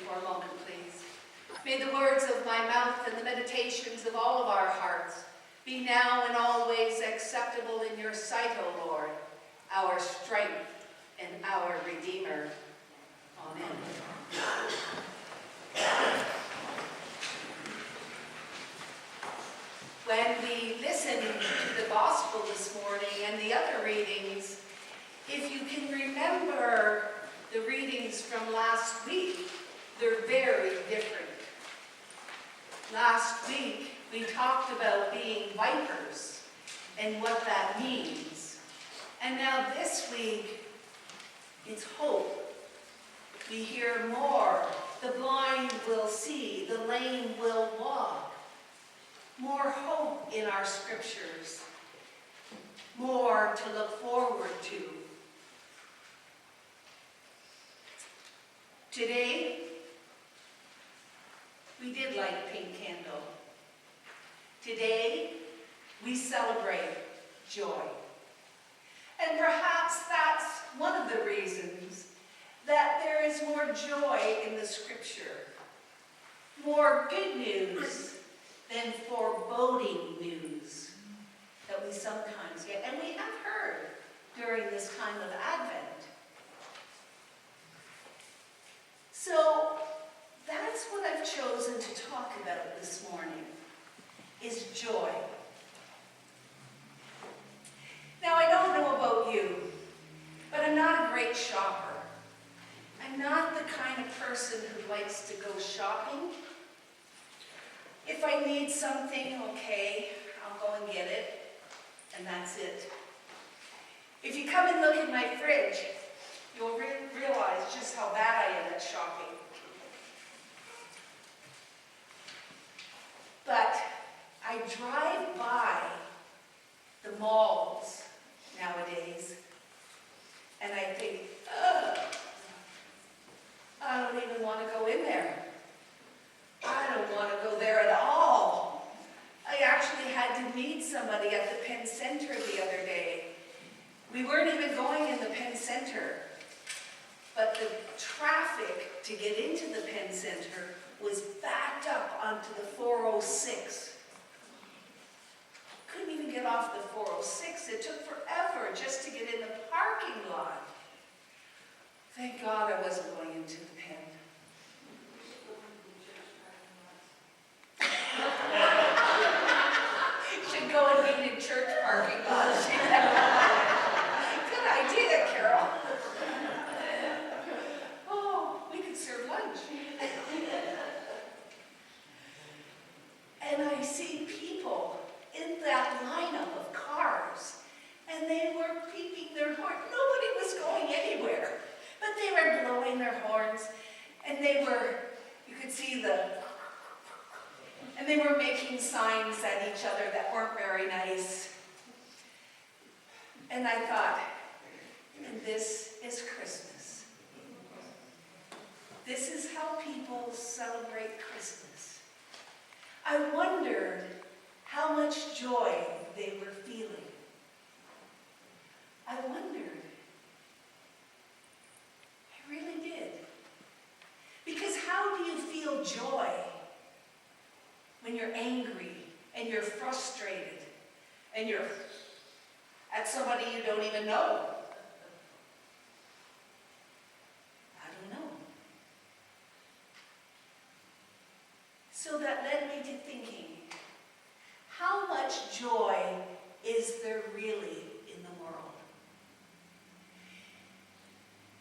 for a moment, please. May the words of my mouth and the meditations of all of our hearts be now and always acceptable in your sight, O Lord, our strength and our Redeemer. Amen. When we listen to the gospel this morning and the other readings, if you can remember the readings from last week, they're very different. Last week, we talked about being vipers and what that means. And now this week, it's hope. We hear more. The blind will see, the lame will walk. More hope in our scriptures. More to look forward to. Today, we did light a pink candle. Today, we celebrate joy. And perhaps that's one of the reasons that there is more joy in the scripture. More good news than foreboding news that we sometimes get. And we have heard during this time of Advent. So that's what I've chosen to talk about this morning, is joy. Now, I don't know about you, but I'm not a great shopper. I'm not the kind of person who likes to go shopping. If I need something, okay, I'll go and get it, and that's it. If you come and look in my fridge, you'll realize just how bad I am at shopping. But I drive by the malls nowadays, and I think, ugh, I don't even want to go in there. I don't want to go there at all. I actually had to meet somebody at the Penn Center the other day. We weren't even going in the Penn Center, but the traffic to get into the Penn Center was backed up onto the 406. Couldn't even get off the 406. It took forever just to get in the parking lot. Thank God I wasn't going into the Penn. Should go and meet in church parking lots. Good idea, Carol. Oh, we could serve lunch. And I see people in that lineup of cars, and they were beeping their horn. Nobody was going anywhere, but they were blowing their horns, and you could see and they were making signs at each other that weren't very nice. And I thought, this is Christmas. This is how people celebrate Christmas. I wondered how much joy they were feeling. I wondered. I really did. Because how do you feel joy when you're angry and you're frustrated and you're at somebody you don't even know? I don't know. So that led me to thinking, how much joy is there really in the world?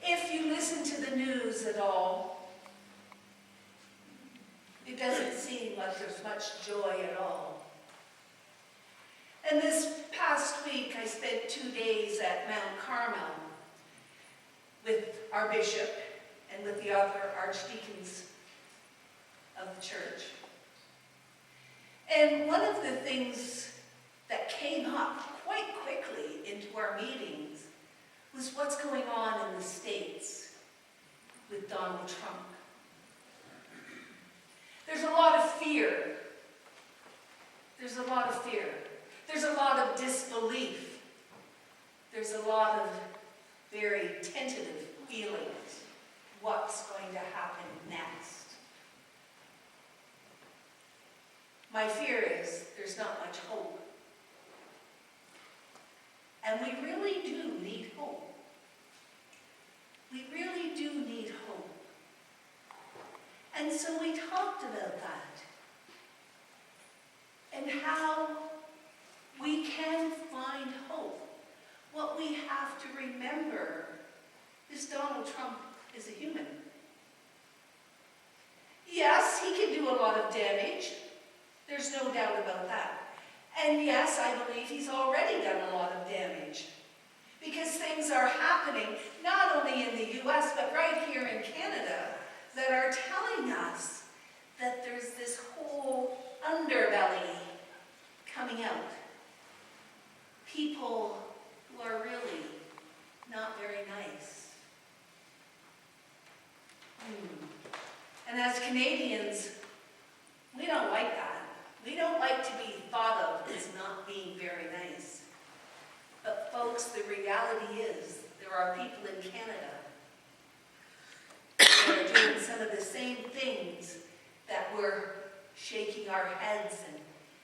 If you listen to the news at all, it doesn't seem like there's much joy at all. And this past week, I spent 2 days at Mount Carmel with our bishop and with the other archdeacons of the church. And one of the things that came up quite quickly into our meetings was what's going on in the States with Donald Trump. There's a lot of fear. There's a lot of fear. There's a lot of disbelief. There's a lot of very tentative feelings. what's going to happen next. My fear is there's not much hope. And we really do need hope. We really do need hope. And so we talked about that. And how we can find hope. What we have to remember is Donald Trump is a human. Yes, he can do a lot of damage. There's no doubt about that. And yes, I believe he's already done a lot of damage. Because things are happening, not only in the US, but right here in Canada, that are telling us that there's this whole underbelly coming out. People who are really not very nice. And as Canadians, we don't like that. We don't like to be thought of as not being very nice. But folks, the reality is there are people in Canada that are doing some of the same things that we're shaking our heads and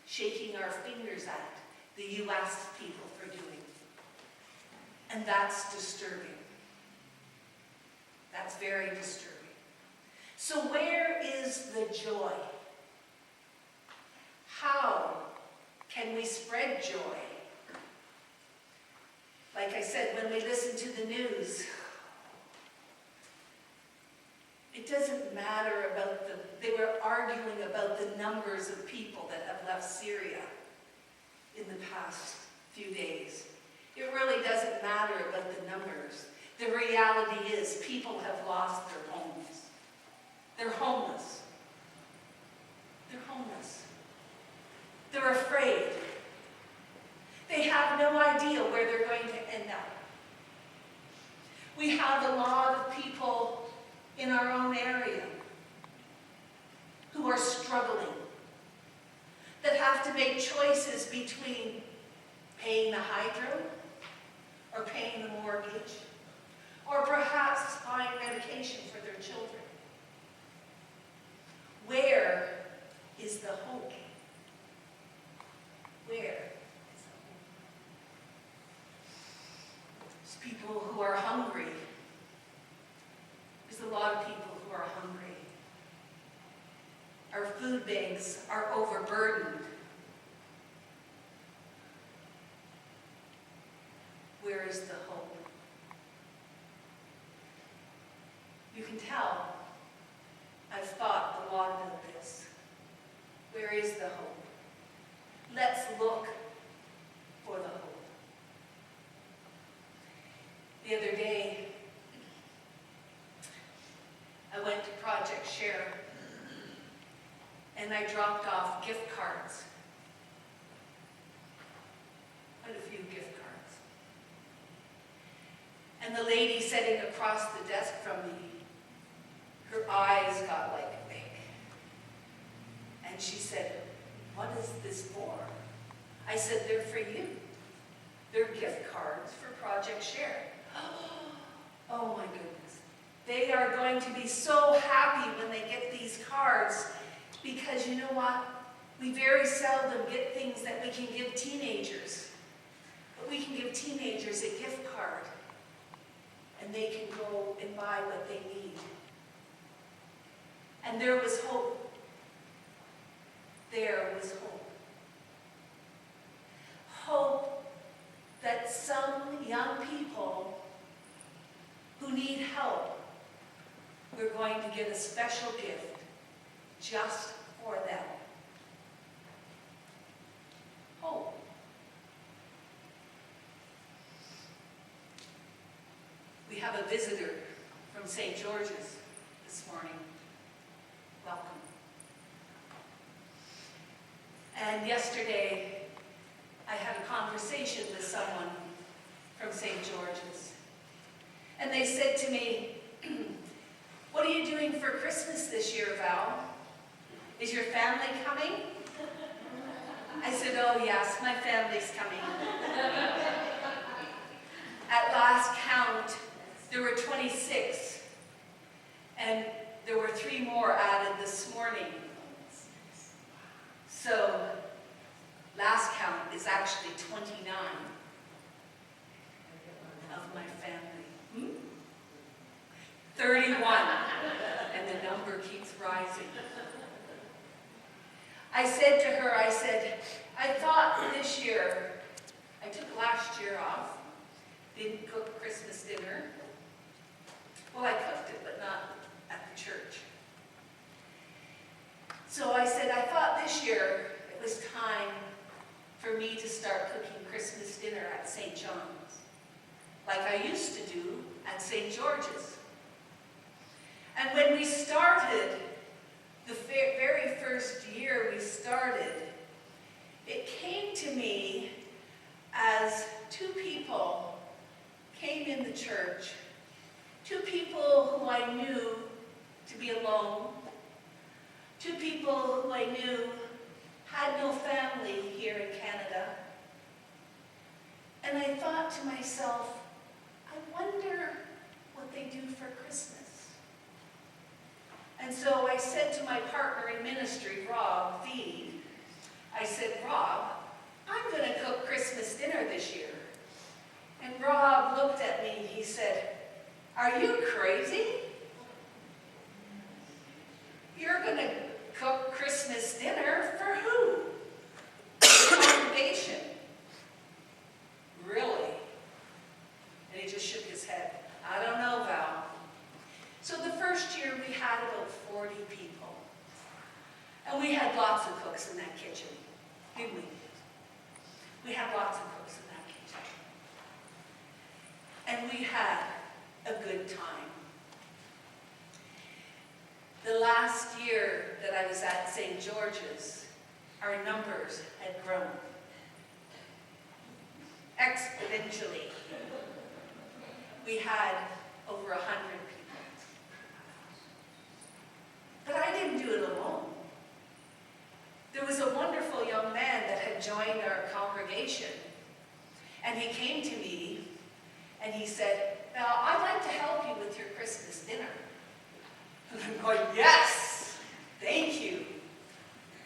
shaking our fingers at the US people for doing. And that's disturbing. That's very disturbing. So where is the joy? How can we spread joy? Like I said, when we listen to the news, it doesn't matter about they were arguing about the numbers of people that have left Syria in the past few days. It really doesn't matter about the numbers. The reality is people have lost their homes. They're homeless. They're homeless. They're afraid. They have no idea where they're going to end up. We have a lot of people in our own area who are struggling, that have to make choices between paying the hydro or paying the mortgage, or perhaps buying medication for their children. Where is the hope? Where is the hope? There's people who are hungry. There's a lot of people who are hungry. Our food banks are overburdened. Where is the hope? You can tell I've thought a lot about this. Where is the hope? Let's look for the hope. The other day, I went to Project Share, and I dropped off gift cards. Quite a few gift cards. And the lady sitting across the desk from me, her eyes got like big. And she said, "What is this for?" I said, "They're for you. They're gift cards for Project Share." Oh my goodness. They are going to be so happy when they get these cards, because you know what? We very seldom get things that we can give teenagers. But we can give teenagers a gift card, and they can go and buy what they need. And there was hope. There was hope. Hope that some young people who need help, we're going to get a special gift just for them. Hope. We have a visitor from St. George's this morning. Welcome. And yesterday, I had a conversation with someone from St. George's. And they said to me, "What are you doing for Christmas this year, Val? Is your family coming?" I said, "Oh yes, my family's coming." At last count, there were 26. And there were 3 more added this morning. So, last count is actually 29 of my family. 31, and the number keeps rising. I said to her, I thought this year, I took last year off, didn't cook Christmas dinner. Well, I cooked it, but not at the church. So I said, I thought this year it was time for me to start cooking Christmas dinner at St. John's, like I used to do at St. George's. And when we started, the very first year we started, it came to me as 2 people came in the church, 2 people who I knew to be alone, 2 people who I knew had no family here in Canada. And I thought to myself, I wonder what they do for Christmas. And so I said to my partner in ministry, Rob Feed, I said, Rob, I'm going to cook Christmas dinner this year. And Rob looked at me and he said, are you crazy? You're going to cook Christmas dinner for who? The congregation. Really? And he just shook his head. I don't know, Val. So the first year we had about 40 people. And we had lots of cooks in that kitchen, didn't we? We had lots of cooks in that kitchen. And we had a good time. The last year that I was at St. George's, our numbers had grown exponentially. We had over 100 people. But I didn't do it alone. There was a wonderful young man that had joined our congregation, and he came to me and he said, "Now, I'd like to help you with your Christmas dinner." And I'm going, "Yes, thank you.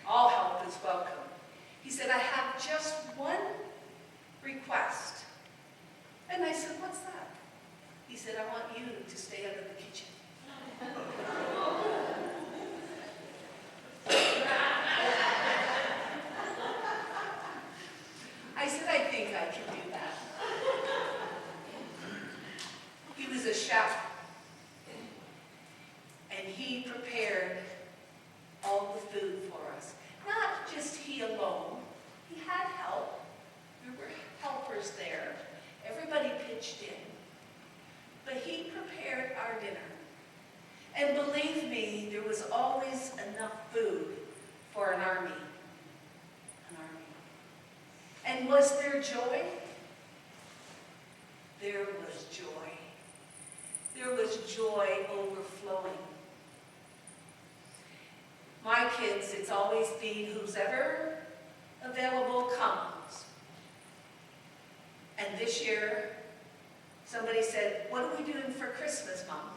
All help is welcome." He said, "I have just one request." And I said, "What's that?" He said, "I want you to stay out of the kitchen." I said, "I think I can do that." He was a chef, and he prepared all the food for us. Not just he alone. He had help. There were helpers there. Everybody pitched in. But he prepared our dinner. And believe me, there was always enough food for an army. An army. And was there joy? There was joy. There was joy overflowing. My kids, it's always been who's ever available comes. And this year, somebody said, "What are we doing for Christmas, Mom?"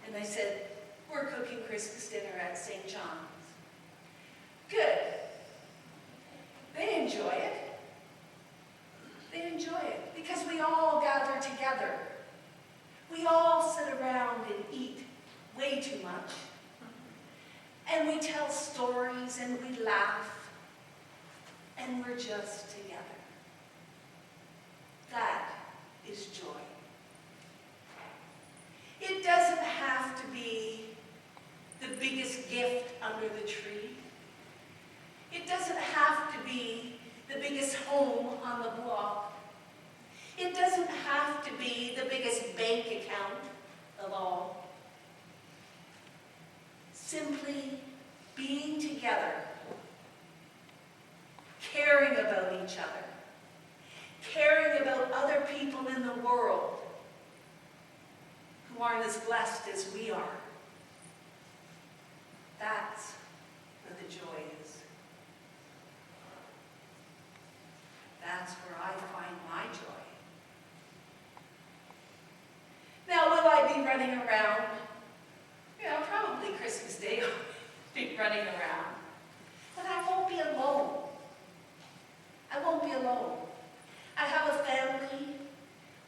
And I said, "We're cooking Christmas dinner at St. John's." Good. They enjoy it. They enjoy it because we all gather together. We all sit around and eat way too much. And we tell stories and we laugh. And we're just together. That is joy. It doesn't have to be the biggest gift under the tree. It doesn't have to be the biggest home on the block. It doesn't have to be the biggest bank account of all. Simply being together, caring about each other, caring about other people in the world who aren't as blessed as we are. That's where the joy is. That's where I find my joy. Now, will I be running around, probably Christmas Day, I'll be running around. But I won't be alone. I won't be alone. I have a family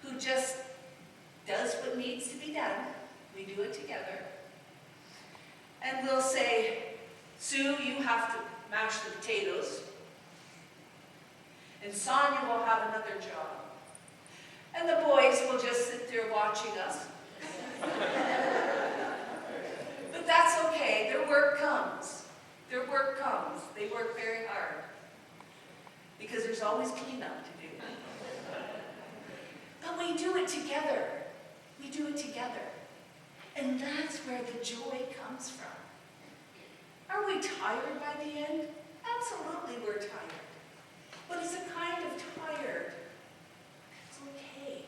who just does what needs to be done. We do it together. And we'll say, Sue, you have to mash the potatoes. And Sonia will have another job. And the boys will just sit there watching us. But that's okay. Their work comes. Their work comes. They work very hard. Because there's always cleanup to do. But we do it together. We do it together. And that's where the joy comes from. Are we tired by the end? Absolutely we're tired. But it's a kind of tired. It's okay.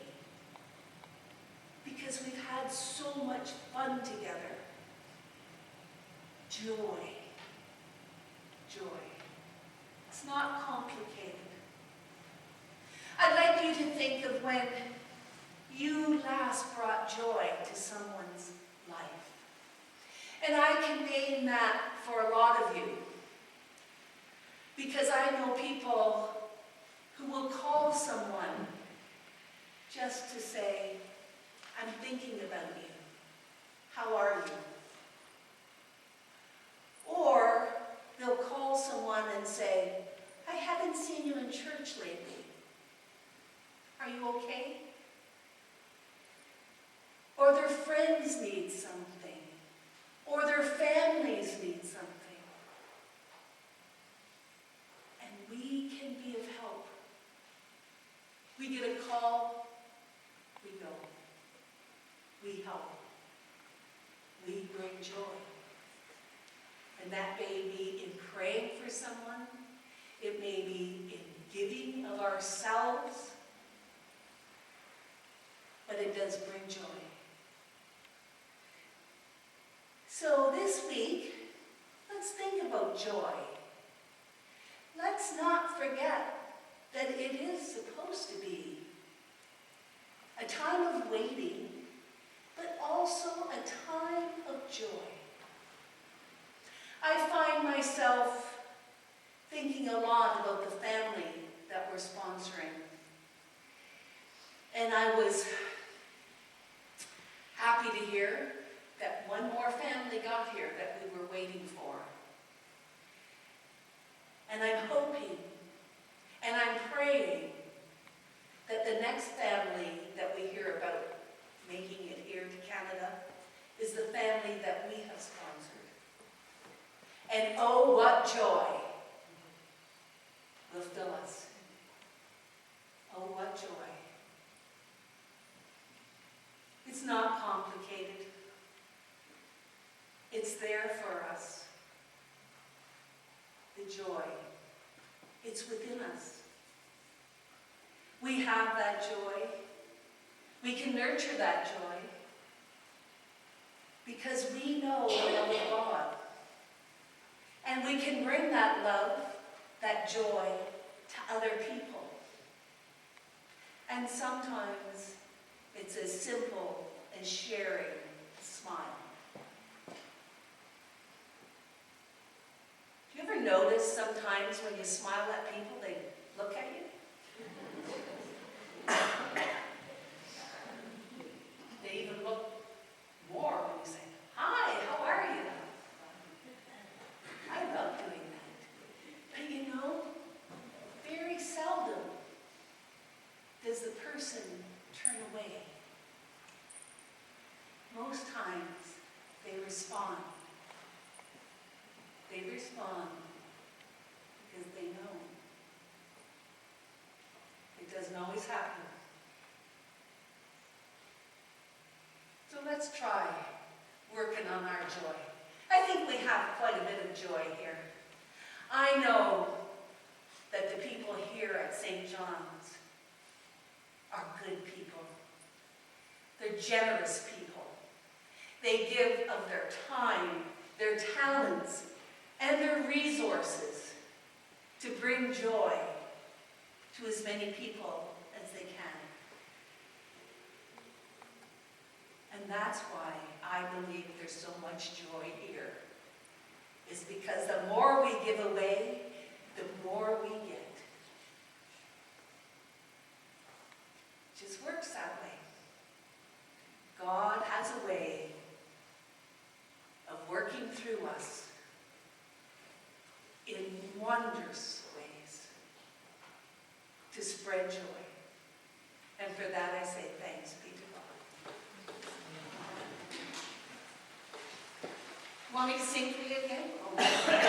Because we've had so much fun together. Joy. Joy. It's not complicated. I'd like you to think of when you last brought joy to someone's life. And I can name that for a lot of you. Because I know people who will call someone just to say, I'm thinking about you. How are you? Or they'll call someone and say, I haven't seen you in church lately. Are you okay? Or their friends need something. Or their families need something. And we can be of help. We get a call, we go. We help. We bring joy. And that may be in praying for someone. It may be in giving of ourselves. But it does bring joy. So this week, let's think about joy. Let's not forget that it is supposed to be a time of waiting, but also a time of joy. I find myself thinking a lot about the family that we're sponsoring. And I was happy to hear that one more family got here that we were waiting for. And I'm hoping and I'm praying that the next family that we hear about making it here to Canada is the family that we have sponsored. And oh, what joy will fill us. Oh, what joy. It's not complicated. It's there for us. The joy. It's within us. We have that joy. We can nurture that joy because we know the love of God. And we can bring that love, that joy, to other people. And sometimes it's as simple as sharing a smile. Do you ever notice sometimes when you smile at people, they look at you? They even look more when you say, hi, how are you? I love doing that. But you know, very seldom does the person turn away. Most times they respond. They respond because they know. It doesn't always happen. So let's try working on our joy. I think we have quite a bit of joy here. I know that the people here at St. John's are good people. They're generous people. They give of their time, their talents, and their resources to bring joy to as many people as they can. And that's why I believe there's so much joy here. Is because the more we give away, the more we get. It just works that way. God has a way of working through us in wondrous ways to spread joy. And for that I say thanks be to God. Want me to sing for you again? Oh.